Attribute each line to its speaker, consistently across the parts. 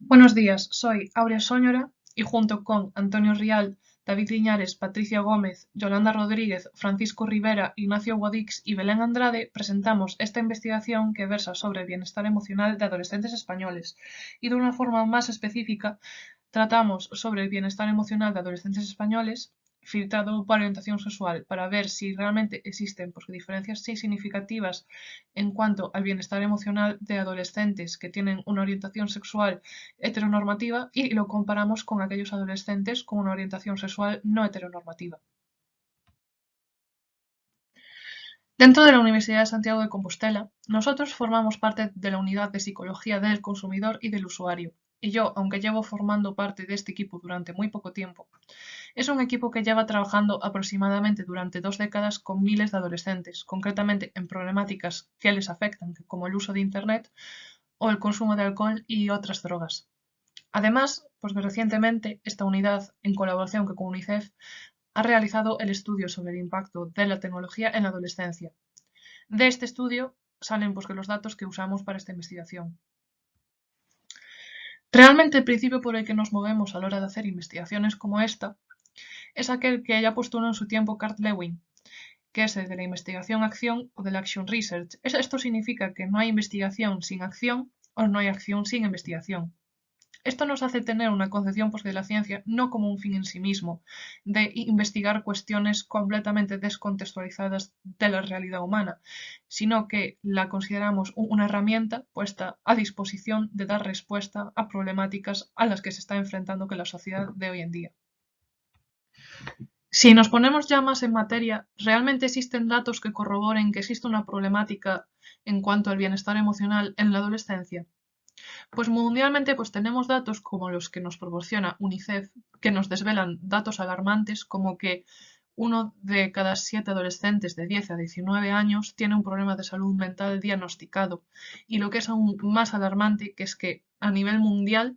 Speaker 1: Buenos días, soy Aurea Sóñora y junto con Antonio Rial, David Liñares, Patricia Gómez, Yolanda Rodríguez, Francisco Rivera, Ignacio Guadix y Belén Andrade presentamos esta investigación que versa sobre el bienestar emocional de adolescentes españoles y de una forma más específica tratamos sobre el bienestar emocional de adolescentes españoles filtrado por orientación sexual para ver si realmente existen diferencias significativas en cuanto al bienestar emocional de adolescentes que tienen una orientación sexual heteronormativa y lo comparamos con aquellos adolescentes con una orientación sexual no heteronormativa. Dentro de la Universidad de Santiago de Compostela, nosotros formamos parte de la unidad de psicología del consumidor y del usuario. Y yo, aunque llevo formando parte de este equipo durante muy poco tiempo, es un equipo que lleva trabajando aproximadamente durante 2 décadas con miles de adolescentes, concretamente en problemáticas que les afectan, como el uso de Internet o el consumo de alcohol y otras drogas. Además, recientemente, esta unidad, en colaboración con UNICEF, ha realizado el estudio sobre el impacto de la tecnología en la adolescencia. De este estudio salen que los datos que usamos para esta investigación. Realmente el principio por el que nos movemos a la hora de hacer investigaciones como esta es aquel que ya postuló en su tiempo Kurt Lewin, que es el de la investigación-acción o del action research. Esto significa que no hay investigación sin acción o no hay acción sin investigación. Esto nos hace tener una concepción de la ciencia no como un fin en sí mismo, de investigar cuestiones completamente descontextualizadas de la realidad humana, sino que la consideramos una herramienta puesta a disposición de dar respuesta a problemáticas a las que se está enfrentando la sociedad de hoy en día. Si nos ponemos ya más en materia, ¿realmente existen datos que corroboren que existe una problemática en cuanto al bienestar emocional en la adolescencia? Pues mundialmente tenemos datos como los que nos proporciona UNICEF, que nos desvelan datos alarmantes como que 1 de cada 7 adolescentes de 10 a 19 años tiene un problema de salud mental diagnosticado. Y lo que es aún más alarmante, que es que a nivel mundial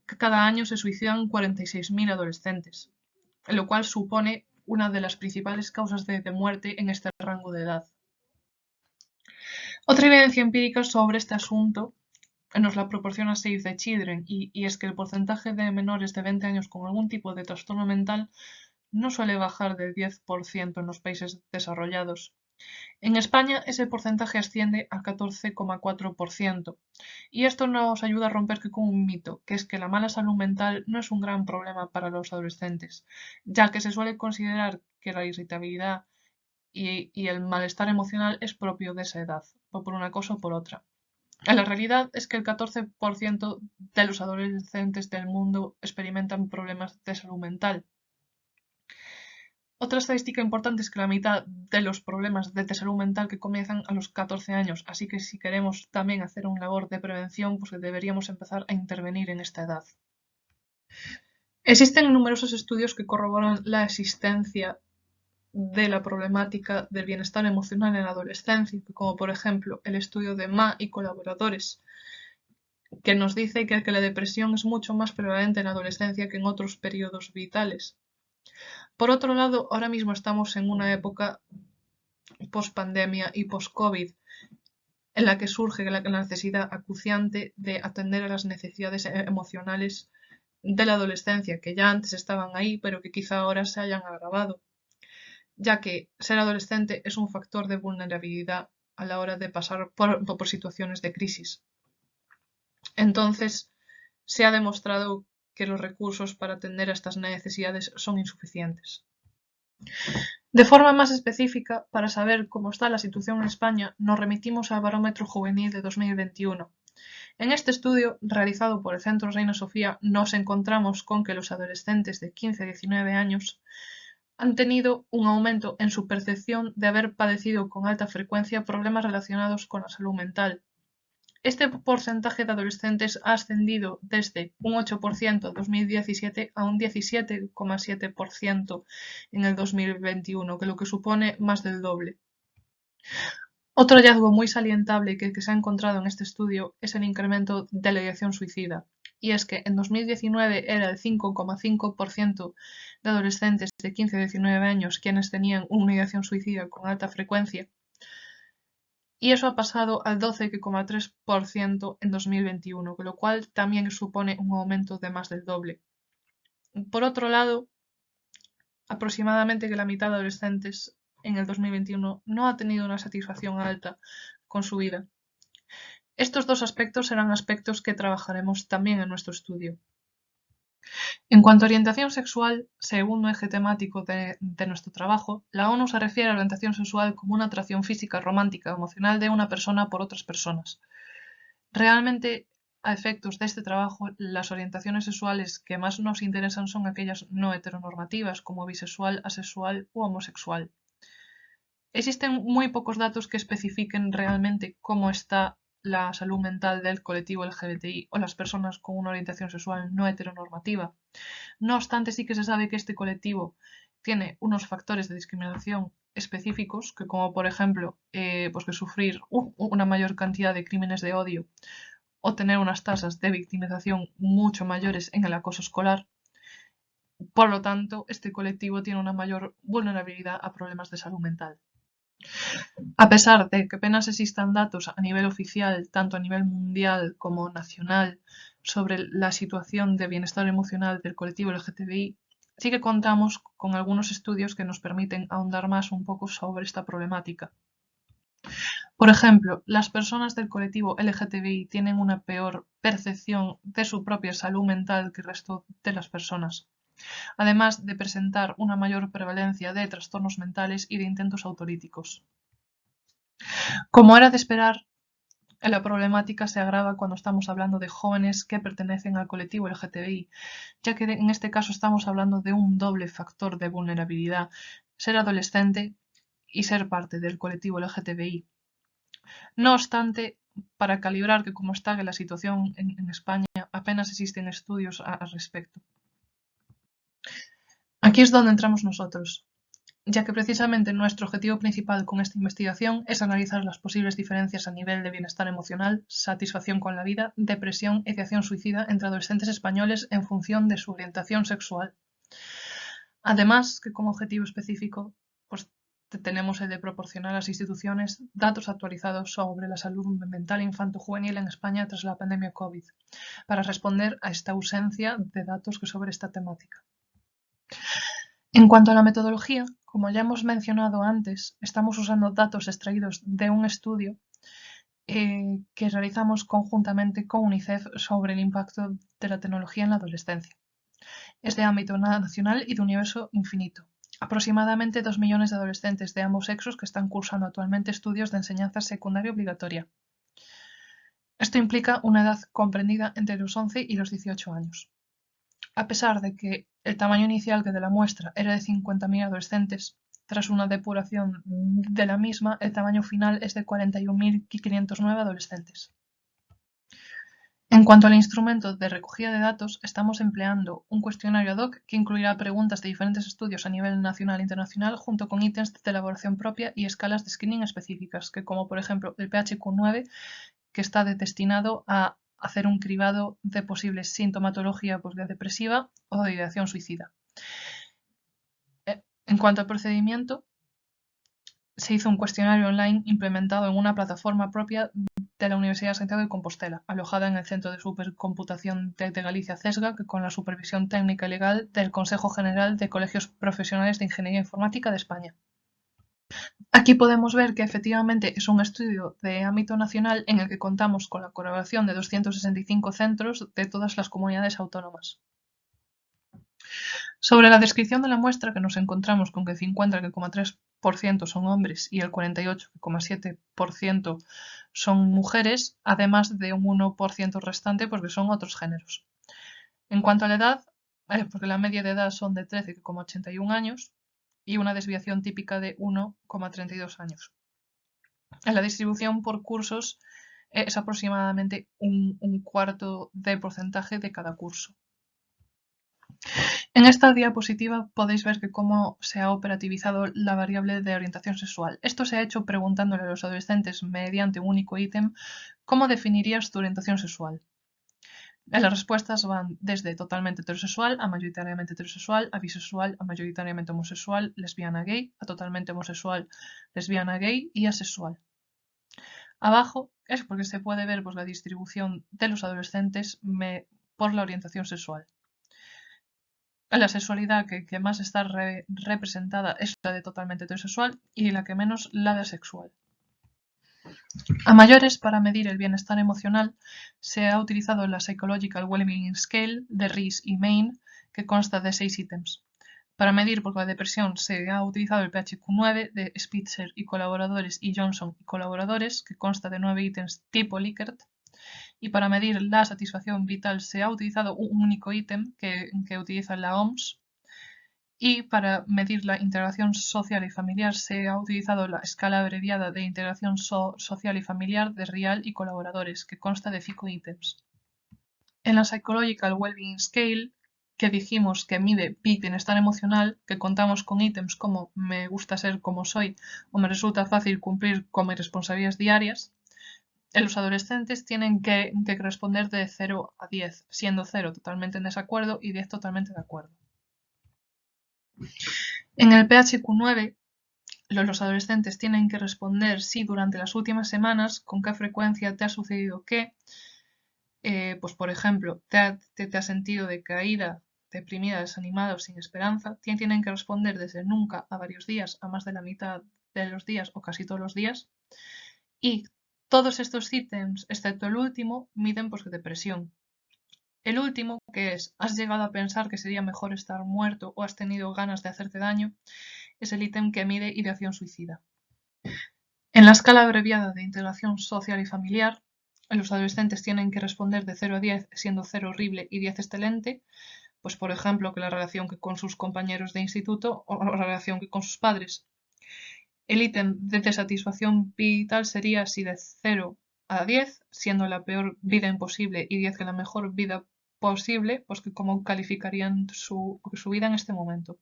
Speaker 1: cada año se suicidan 46.000 adolescentes, lo cual supone una de las principales causas de muerte en este rango de edad. Otra evidencia empírica sobre este asunto nos la proporciona Save the Children y es que el porcentaje de menores de 20 años con algún tipo de trastorno mental no suele bajar del 10% en los países desarrollados. En España ese porcentaje asciende al 14,4% y esto nos ayuda a romper con un mito, que es que la mala salud mental no es un gran problema para los adolescentes, ya que se suele considerar que la irritabilidad y el malestar emocional es propio de esa edad, o por una cosa o por otra. La realidad es que el 14% de los adolescentes del mundo experimentan problemas de salud mental. Otra estadística importante es que la mitad de los problemas de salud mental que comienzan a los 14 años, así que si queremos también hacer una labor de prevención, deberíamos empezar a intervenir en esta edad. Existen numerosos estudios que corroboran la existencia de la problemática del bienestar emocional en la adolescencia, como por ejemplo el estudio de Ma y colaboradores, que nos dice que la depresión es mucho más prevalente en la adolescencia que en otros periodos vitales. Por otro lado, ahora mismo estamos en una época post-pandemia y post-COVID, en la que surge la necesidad acuciante de atender a las necesidades emocionales de la adolescencia, que ya antes estaban ahí, pero que quizá ahora se hayan agravado, ya que ser adolescente es un factor de vulnerabilidad a la hora de pasar por situaciones de crisis. Entonces, se ha demostrado que los recursos para atender a estas necesidades son insuficientes. De forma más específica, para saber cómo está la situación en España, nos remitimos al Barómetro Juvenil de 2021. En este estudio, realizado por el Centro Reina Sofía, nos encontramos con que los adolescentes de 15 a 19 años han tenido un aumento en su percepción de haber padecido con alta frecuencia problemas relacionados con la salud mental. Este porcentaje de adolescentes ha ascendido desde un 8% en 2017 a un 17,7% en el 2021, lo que supone más del doble. Otro hallazgo muy salientable que se ha encontrado en este estudio es el incremento de la ideación suicida, y es que en 2019 era el 5,5% de adolescentes de 15 a 19 años quienes tenían una ideación suicida con alta frecuencia, y eso ha pasado al 12,3% en 2021, con lo cual también supone un aumento de más del doble. Por otro lado, aproximadamente que la mitad de adolescentes en el 2021 no ha tenido una satisfacción alta con su vida. Estos dos aspectos serán aspectos que trabajaremos también en nuestro estudio. En cuanto a orientación sexual, según un eje temático de nuestro trabajo, la ONU se refiere a la orientación sexual como una atracción física, romántica o emocional de una persona por otras personas. Realmente, a efectos de este trabajo, las orientaciones sexuales que más nos interesan son aquellas no heteronormativas, como bisexual, asexual u homosexual. Existen muy pocos datos que especifiquen realmente cómo está la salud mental del colectivo LGBTI o las personas con una orientación sexual no heteronormativa. No obstante, sí que se sabe que este colectivo tiene unos factores de discriminación específicos, que como por ejemplo pues que sufrir una mayor cantidad de crímenes de odio o tener unas tasas de victimización mucho mayores en el acoso escolar. Por lo tanto, este colectivo tiene una mayor vulnerabilidad a problemas de salud mental. A pesar de que apenas existan datos a nivel oficial, tanto a nivel mundial como nacional, sobre la situación de bienestar emocional del colectivo LGTBI, sí que contamos con algunos estudios que nos permiten ahondar más un poco sobre esta problemática. Por ejemplo, las personas del colectivo LGTBI tienen una peor percepción de su propia salud mental que el resto de las personas, además de presentar una mayor prevalencia de trastornos mentales y de intentos autolíticos. Como era de esperar, la problemática se agrava cuando estamos hablando de jóvenes que pertenecen al colectivo LGTBI, ya que en este caso estamos hablando de un doble factor de vulnerabilidad: ser adolescente y ser parte del colectivo LGTBI. No obstante, para calibrar que cómo está la situación en España, apenas existen estudios al respecto. Aquí es donde entramos nosotros, ya que precisamente nuestro objetivo principal con esta investigación es analizar las posibles diferencias a nivel de bienestar emocional, satisfacción con la vida, depresión y ideación suicida entre adolescentes españoles en función de su orientación sexual. Además, que como objetivo específico, pues tenemos el de proporcionar a las instituciones datos actualizados sobre la salud mental infanto-juvenil en España tras la pandemia COVID, para responder a esta ausencia de datos sobre esta temática. En cuanto a la metodología, como ya hemos mencionado antes, estamos usando datos extraídos de un estudio que realizamos conjuntamente con UNICEF sobre el impacto de la tecnología en la adolescencia. Es de ámbito nacional y de universo infinito. Aproximadamente 2 millones de adolescentes de ambos sexos que están cursando actualmente estudios de enseñanza secundaria obligatoria. Esto implica una edad comprendida entre los 11 y los 18 años. A pesar de que el tamaño inicial de la muestra era de 50.000 adolescentes, tras una depuración de la misma, el tamaño final es de 41.509 adolescentes. En cuanto al instrumento de recogida de datos, estamos empleando un cuestionario ad hoc que incluirá preguntas de diferentes estudios a nivel nacional e internacional, junto con ítems de elaboración propia y escalas de screening específicas, que como por ejemplo el PHQ-9, que está destinado a hacer un cribado de posibles sintomatología depresiva o de ideación suicida. En cuanto al procedimiento, se hizo un cuestionario online implementado en una plataforma propia de la Universidad de Santiago de Compostela, alojada en el Centro de Supercomputación de Galicia CESGA, con la supervisión técnica y legal del Consejo General de Colegios Profesionales de Ingeniería Informática de España. Aquí podemos ver que efectivamente es un estudio de ámbito nacional en el que contamos con la colaboración de 265 centros de todas las comunidades autónomas. Sobre la descripción de la muestra, que nos encontramos con que el 50,3% son hombres y el 48,7% son mujeres, además de un 1% restante porque son otros géneros. En cuanto a la edad, porque la media de edad son de 13,81 años y una desviación típica de 1,32 años. En la distribución por cursos es aproximadamente un cuarto de porcentaje de cada curso. En esta diapositiva podéis ver cómo se ha operativizado la variable de orientación sexual. Esto se ha hecho preguntándole a los adolescentes mediante un único ítem: ¿cómo definirías tu orientación sexual? Las respuestas van desde totalmente heterosexual a mayoritariamente heterosexual, a bisexual a mayoritariamente homosexual, lesbiana gay, a totalmente homosexual, lesbiana gay y asexual. Abajo es porque se puede ver pues, la distribución de los adolescentes por la orientación sexual. La sexualidad que más está representada es la de totalmente heterosexual y la que menos la de asexual. A mayores, para medir el bienestar emocional, se ha utilizado la Psychological Wellbeing Scale de Rees y Main, que consta de 6 ítems. Para medir por la depresión se ha utilizado el PHQ-9 de Spitzer y colaboradores y Johnson y colaboradores, que consta de 9 ítems tipo Likert. Y para medir la satisfacción vital se ha utilizado un único ítem que utiliza la OMS. Y para medir la integración social y familiar se ha utilizado la escala abreviada de integración social y familiar de Rial y colaboradores, que consta de 5 ítems. En la Psychological Wellbeing Scale, que dijimos que mide bienestar emocional, que contamos con ítems como me gusta ser como soy o me resulta fácil cumplir con mis responsabilidades diarias, los adolescentes tienen que responder de 0 a 10, siendo 0 totalmente en desacuerdo y 10 totalmente de acuerdo. En el PHQ-9, los adolescentes tienen que responder si durante las últimas semanas, con qué frecuencia te ha sucedido qué, pues por ejemplo, te has sentido decaída, deprimida, desanimada o sin esperanza, tienen que responder desde nunca a varios días, a más de la mitad de los días o casi todos los días. Y todos estos ítems, excepto el último, miden pues depresión. El último, que es ¿has llegado a pensar que sería mejor estar muerto o has tenido ganas de hacerte daño?, es el ítem que mide ideación suicida. En la escala abreviada de integración social y familiar, los adolescentes tienen que responder de 0 a 10, siendo 0 horrible y 10 excelente, pues por ejemplo que la relación que con sus compañeros de instituto o la relación que con sus padres. El ítem de satisfacción vital sería así de 0 a 10, siendo la peor vida imposible y 10 que la mejor vida posible, pues que cómo calificarían su vida en este momento.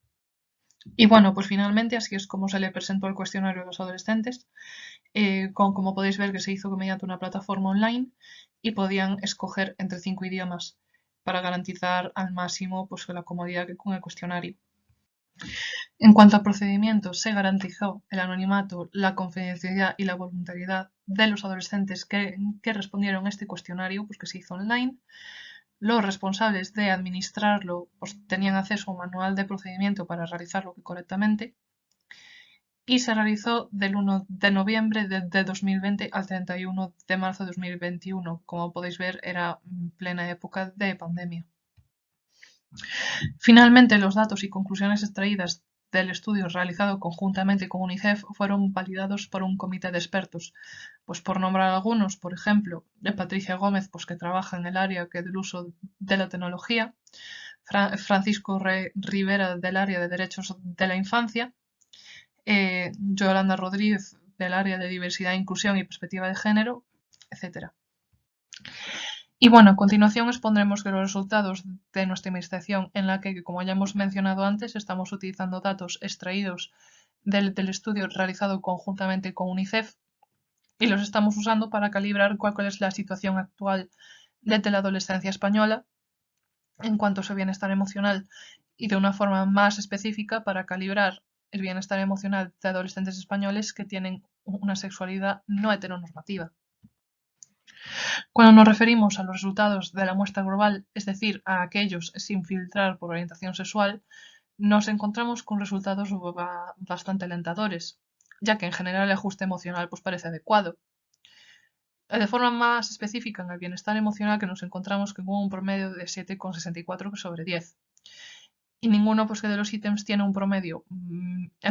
Speaker 1: Y bueno, pues finalmente así es como se le presentó el cuestionario a los adolescentes, como podéis ver que se hizo mediante una plataforma online y podían escoger entre 5 idiomas para garantizar al máximo pues, la comodidad que con el cuestionario. En cuanto al procedimiento, se garantizó el anonimato, la confidencialidad y la voluntariedad de los adolescentes que respondieron a este cuestionario, pues que se hizo online. Los responsables de administrarlo pues, tenían acceso a un manual de procedimiento para realizarlo correctamente y se realizó del 1 de noviembre de 2020 al 31 de marzo de 2021. Como podéis ver, era plena época de pandemia. Finalmente, los datos y conclusiones extraídas del estudio realizado conjuntamente con UNICEF fueron validados por un comité de expertos. Pues por nombrar algunos, por ejemplo, de Patricia Gómez, pues que trabaja en el área del uso de la tecnología, Francisco Rivera del área de derechos de la infancia, Yolanda Rodríguez del área de diversidad, inclusión y perspectiva de género, etc. Y bueno, a continuación expondremos que los resultados de nuestra investigación en la que, como ya hemos mencionado antes, estamos utilizando datos extraídos del estudio realizado conjuntamente con UNICEF y los estamos usando para calibrar cuál es la situación actual de la adolescencia española en cuanto a su bienestar emocional y de una forma más específica para calibrar el bienestar emocional de adolescentes españoles que tienen una sexualidad no heteronormativa. Cuando nos referimos a los resultados de la muestra global, es decir, a aquellos sin filtrar por orientación sexual, nos encontramos con resultados bastante alentadores, ya que en general el ajuste emocional pues parece adecuado. De forma más específica, en el bienestar emocional que nos encontramos con un promedio de 7,64 sobre 10. Y ninguno pues, de los ítems tiene un promedio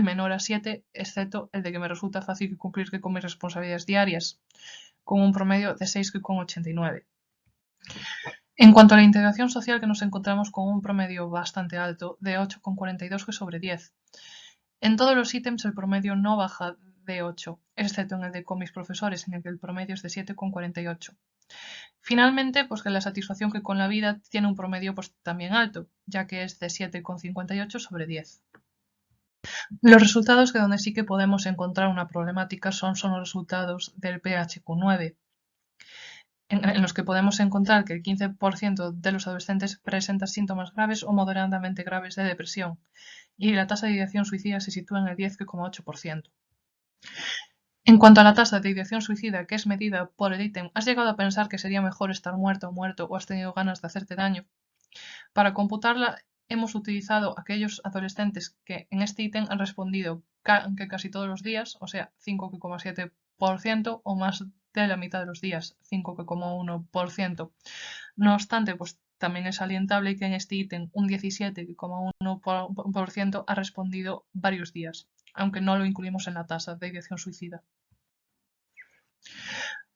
Speaker 1: menor a 7, excepto el de que me resulta fácil cumplir con mis responsabilidades diarias, con un promedio de 6,89. En cuanto a la integración social, que nos encontramos con un promedio bastante alto de 8,42 sobre 10. En todos los ítems el promedio no baja de 8, excepto en el de con mis profesores, en el que el promedio es de 7,48. Finalmente, pues que la satisfacción que con la vida tiene un promedio pues también alto, ya que es de 7,58 sobre 10. Los resultados que donde sí que podemos encontrar una problemática son los resultados del PHQ-9, en los que podemos encontrar que el 15% de los adolescentes presenta síntomas graves o moderadamente graves de depresión, y la tasa de ideación suicida se sitúa en el 10,8%. En cuanto a la tasa de ideación suicida que es medida por el ítem, ¿has llegado a pensar que sería mejor estar muerto o muerto o has tenido ganas de hacerte daño? Para computarla hemos utilizado aquellos adolescentes que en este ítem han respondido que casi todos los días, o sea, 5,7% o más de la mitad de los días, 5,1%. No obstante, pues también es alientable que en este ítem un 17,1% ha respondido varios días, aunque no lo incluimos en la tasa de ideación suicida.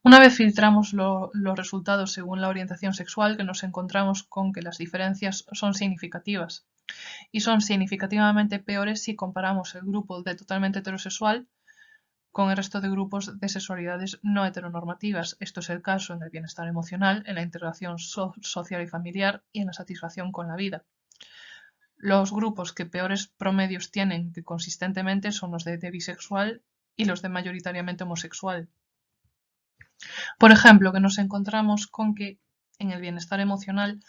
Speaker 1: Una vez filtramos los resultados según la orientación sexual, que nos encontramos con que las diferencias son significativas. Y son significativamente peores si comparamos el grupo de totalmente heterosexual con el resto de grupos de sexualidades no heteronormativas. Esto es el caso en el bienestar emocional, en la integración social y familiar y en la satisfacción con la vida. Los grupos que peores promedios tienen que consistentemente son los de bisexual y los de mayoritariamente homosexual. Por ejemplo, que nos encontramos con que en el bienestar emocional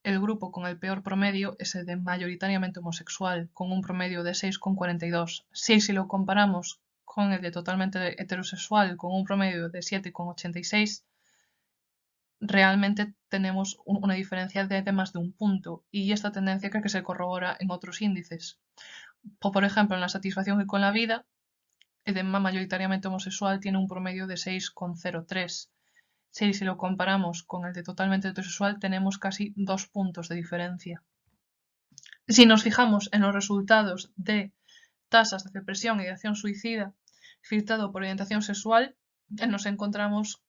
Speaker 1: el grupo con el peor promedio es el de mayoritariamente homosexual, con un promedio de 6,42. Si lo comparamos con el de totalmente heterosexual, con un promedio de 7,86, realmente tenemos una diferencia de más de un punto, y esta tendencia creo que se corrobora en otros índices. Por ejemplo, en la satisfacción con la vida, el de mayoritariamente homosexual tiene un promedio de 6,03. Si lo comparamos con el de totalmente heterosexual, tenemos casi 2 puntos de diferencia. Si nos fijamos en los resultados de tasas de depresión y de acción suicida filtrado por orientación sexual, nos encontramos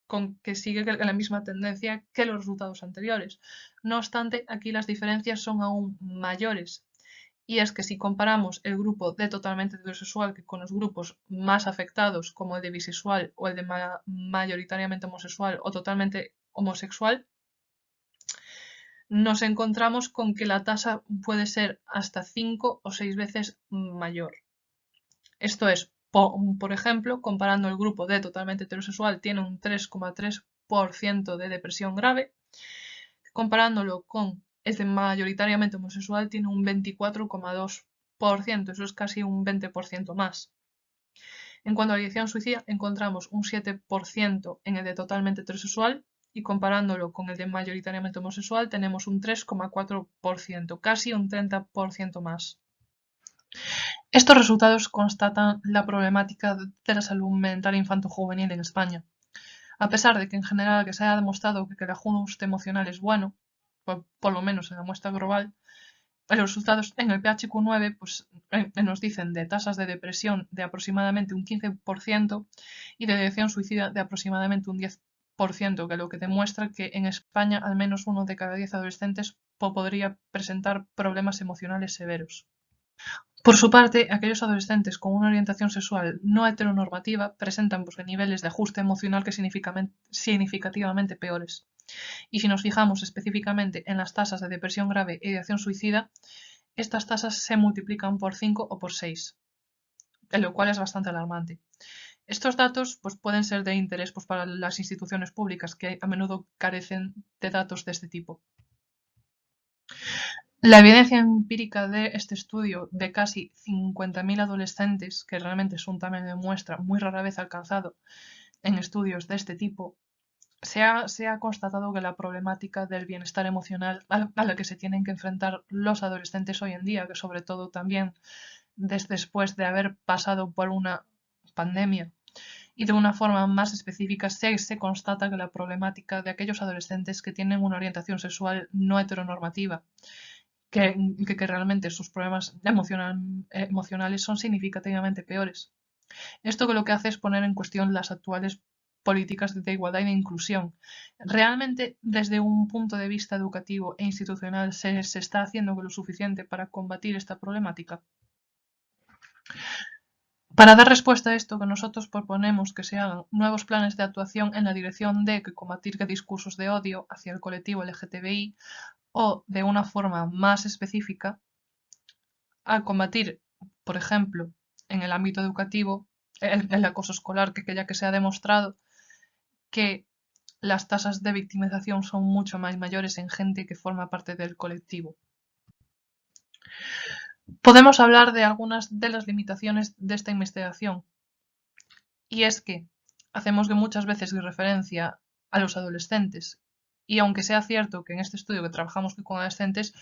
Speaker 1: con que sigue la misma tendencia que los resultados anteriores. No obstante, aquí las diferencias son aún mayores. Y es que si comparamos el grupo de totalmente heterosexual con los grupos más afectados, como el de bisexual o el de mayoritariamente homosexual o totalmente homosexual, nos encontramos con que la tasa puede ser hasta 5 o 6 veces mayor. Esto es, por ejemplo, comparando el grupo de totalmente heterosexual tiene un 3,3% de depresión grave, comparándolo con el de mayoritariamente homosexual tiene un 24,2%, eso es casi un 20% más. En cuanto a la ideación suicida, encontramos un 7% en el de totalmente heterosexual y comparándolo con el de mayoritariamente homosexual tenemos un 3,4%, casi un 30% más. Estos resultados constatan la problemática de la salud mental infanto-juvenil en España. A pesar de que en general que se haya demostrado que el ajuste emocional es bueno, por lo menos en la muestra global, los resultados en el PHQ-9 pues, nos dicen de tasas de depresión de aproximadamente un 15% y de ideación suicida de aproximadamente un 10%, que lo que demuestra que en España al menos 1 de cada 10 adolescentes podría presentar problemas emocionales severos. Por su parte, aquellos adolescentes con una orientación sexual no heteronormativa presentan niveles de ajuste emocional que significativamente peores. Y si nos fijamos específicamente en las tasas de depresión grave e ideación suicida, estas tasas se multiplican por 5 o por 6, lo cual es bastante alarmante. Estos datos pueden ser de interés para las instituciones públicas, que a menudo carecen de datos de este tipo. La evidencia empírica de este estudio de casi 50.000 adolescentes, que realmente es un tamaño de muestra muy rara vez alcanzado en estudios de este tipo, se ha constatado que la problemática del bienestar emocional a la que se tienen que enfrentar los adolescentes hoy en día, que sobre todo también después de haber pasado por una pandemia, y de una forma más específica se constata que la problemática de aquellos adolescentes que tienen una orientación sexual no heteronormativa, que realmente sus problemas emocionales son significativamente peores. Esto lo que hace es poner en cuestión las actuales políticas de igualdad y de inclusión. ¿Realmente desde un punto de vista educativo e institucional se está haciendo lo suficiente para combatir esta problemática? Para dar respuesta a esto, que nosotros proponemos que se hagan nuevos planes de actuación en la dirección de combatir discursos de odio hacia el colectivo LGTBI o, de una forma más específica, a combatir, por ejemplo, en el ámbito educativo, el acoso escolar, que ya que se ha demostrado que las tasas de victimización son mucho más mayores en gente que forma parte del colectivo. Podemos hablar de algunas de las limitaciones de esta investigación. y es que hacemos que muchas veces referencia a los adolescentes, y aunque sea cierto que en este estudio que trabajamos con adolescentes,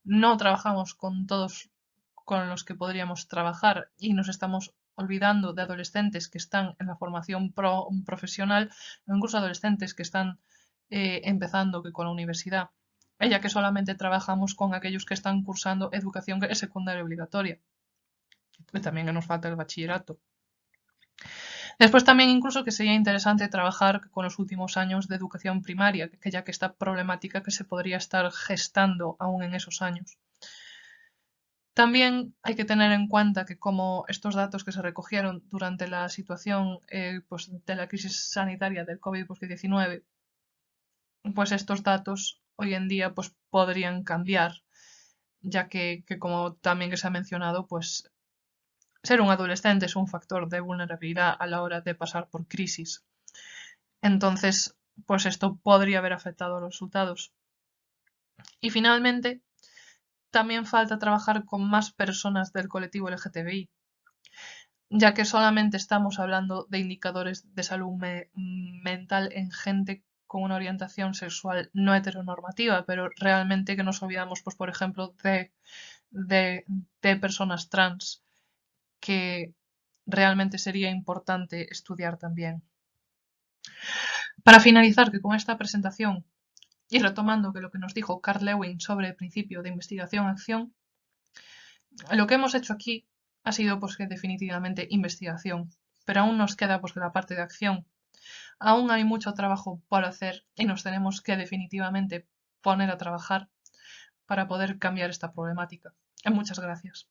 Speaker 1: no trabajamos con todos con los que podríamos trabajar y nos estamos olvidando de adolescentes que están en la formación profesional o incluso adolescentes que están empezando que con la universidad, ya que solamente trabajamos con aquellos que están cursando educación secundaria obligatoria, que también nos falta el bachillerato. Después también incluso que sería interesante trabajar con los últimos años de educación primaria, que ya que esta problemática que se podría estar gestando aún en esos años. También hay que tener en cuenta que como estos datos que se recogieron durante la situación pues, de la crisis sanitaria del COVID-19, pues estos datos hoy en día pues, podrían cambiar, ya que como también que se ha mencionado, pues ser un adolescente es un factor de vulnerabilidad a la hora de pasar por crisis. Entonces, pues esto podría haber afectado a los resultados. Y finalmente, también falta trabajar con más personas del colectivo LGTBI, ya que solamente estamos hablando de indicadores de salud mental en gente con una orientación sexual no heteronormativa, pero realmente que nos olvidamos, pues, por ejemplo, de personas trans, que realmente sería importante estudiar también. Para finalizar, que con esta presentación y retomando que lo que nos dijo Carl Lewin sobre el principio de investigación-acción, lo que hemos hecho aquí ha sido pues que definitivamente investigación, pero aún nos queda pues la parte de acción. Aún hay mucho trabajo por hacer y nos tenemos que definitivamente poner a trabajar para poder cambiar esta problemática. Muchas gracias.